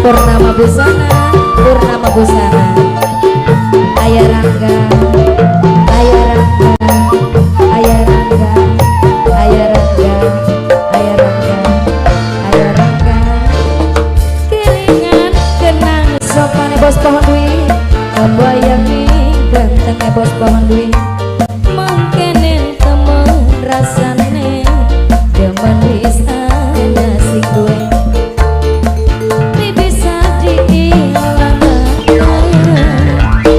Purnama busana, Purnama busana. Ayah Rangga, Ayah Rangga, Ayah Rangga, Ayah Rangga, Ayah Rangga, Ayah Rangga. Kelingan kenang sopane bos pohon dwi, membayangi gantengnya bos pohon dwi. Mungkinin temen rasane, demen bisa nasi gue.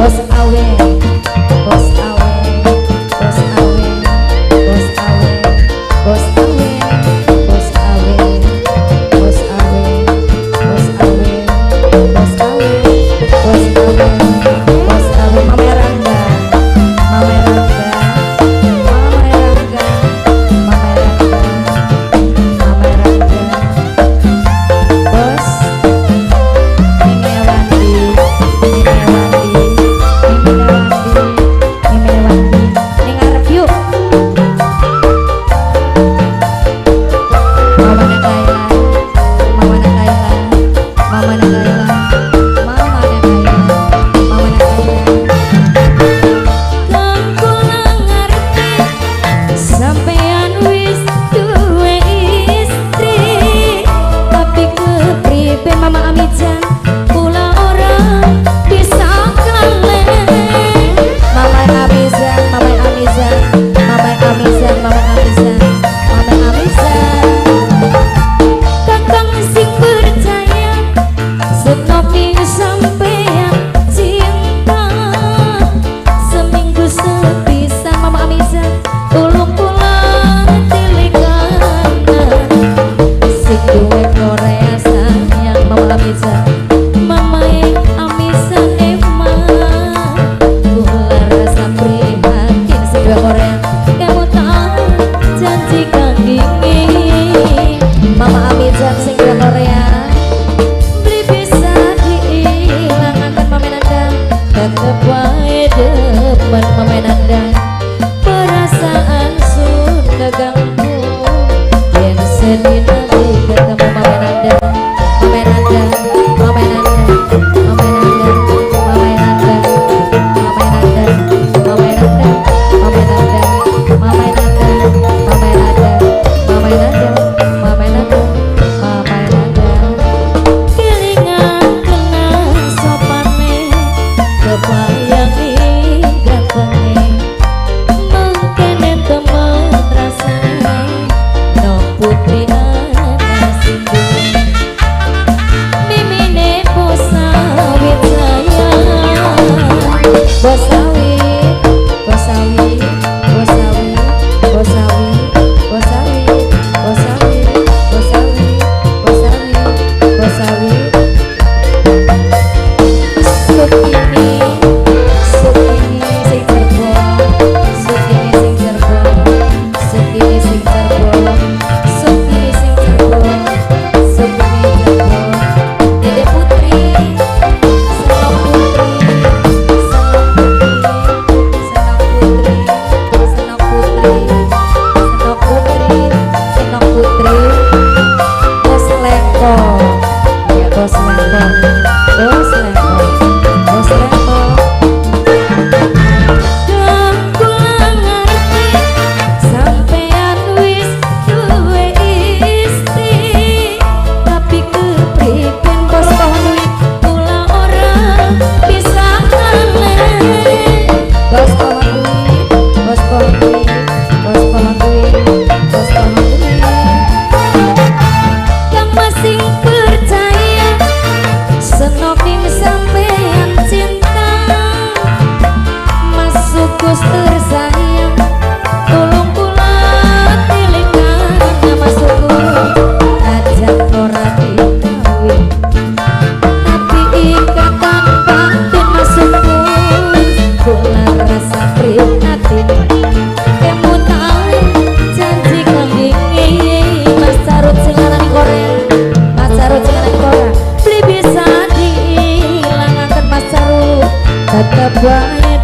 Bos awe, bos awe, bos awe, bos awe, bos awe, bos awe, bos awe, bos awe, bos awe, bos awe, bos awe. Mama Rangga, Mama Rangga, Mama Rangga, Mama Rangga, Mama Rangga. Bos, ini Wandi, ini Wandi.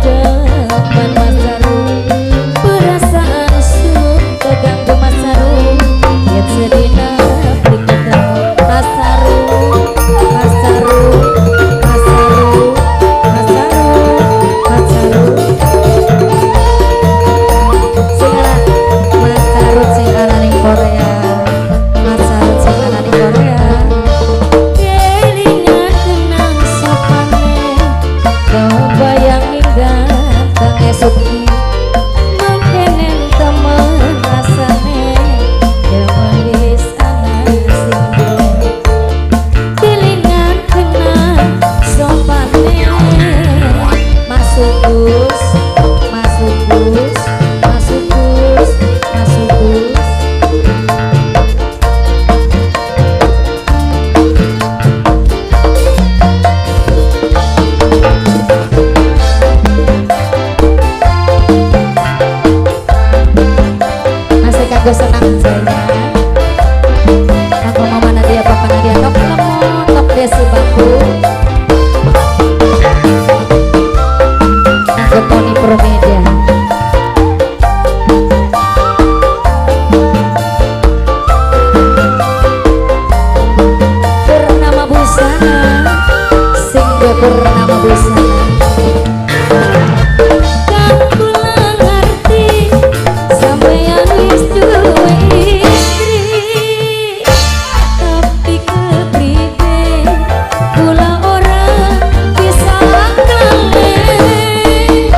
depan Mas Saru, perasaan su keganggu Mas Saru, lihat sedina beli ketemu Mas Saru, Mas Saru, Mas Saru, Mas Saru, Mas Saru. Mas Saru sing ana ning Korea, Mas Saru sing ana ning Korea. Kelingan kenang sopane, kebayang indah kang esuk iki. Mangkenen temen rasane, gemelis angan sing kelingan kenang sopane. Masuk bus, masuk bus, masuk bus, masuk bus. Masih kagak senang saya. Aku mama Nadia, papa Nadia, tok lemon, tok desi bambu. Aku Tony Promedia. Purnama busana, sing purnama busana. Kan kula ngerti sampeyan wis duwe istri, tapi kepribe kula ora bisa kalih.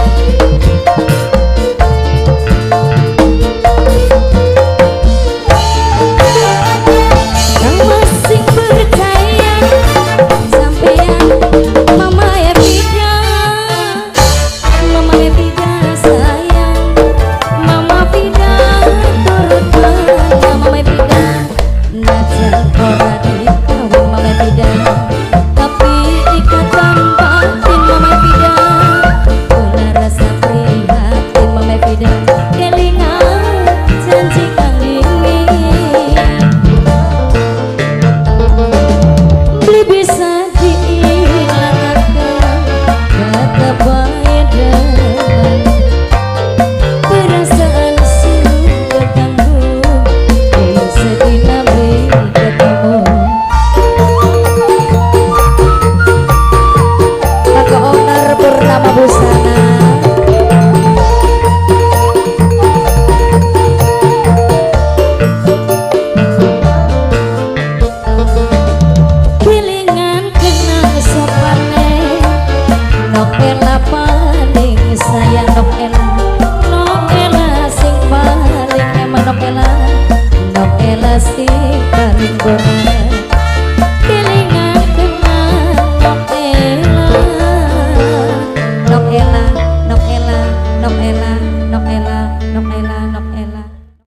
Kang masih percaya sampeyan mama ya bida, mama ya bida sayang, mama bida turutan, mama ya bida najan ora dikawin mama ya bida, tapi ikatan batin mama ya bida, puna rasa prihatin mama ya bida, kelingan janji kang dingin. Beli bisa diilangkan kata baik dengan perasaan sudah tangguh sedina beli ketemu. Kakak owner Purnama Busana. Kelingan kenang sopane, nok ela paling sayang, nok ela sing paling emang, nok ela sing paling gurih. Kelingan kenang nok ela, nok ela, nok ela, nok ela, nok ela, nok ela.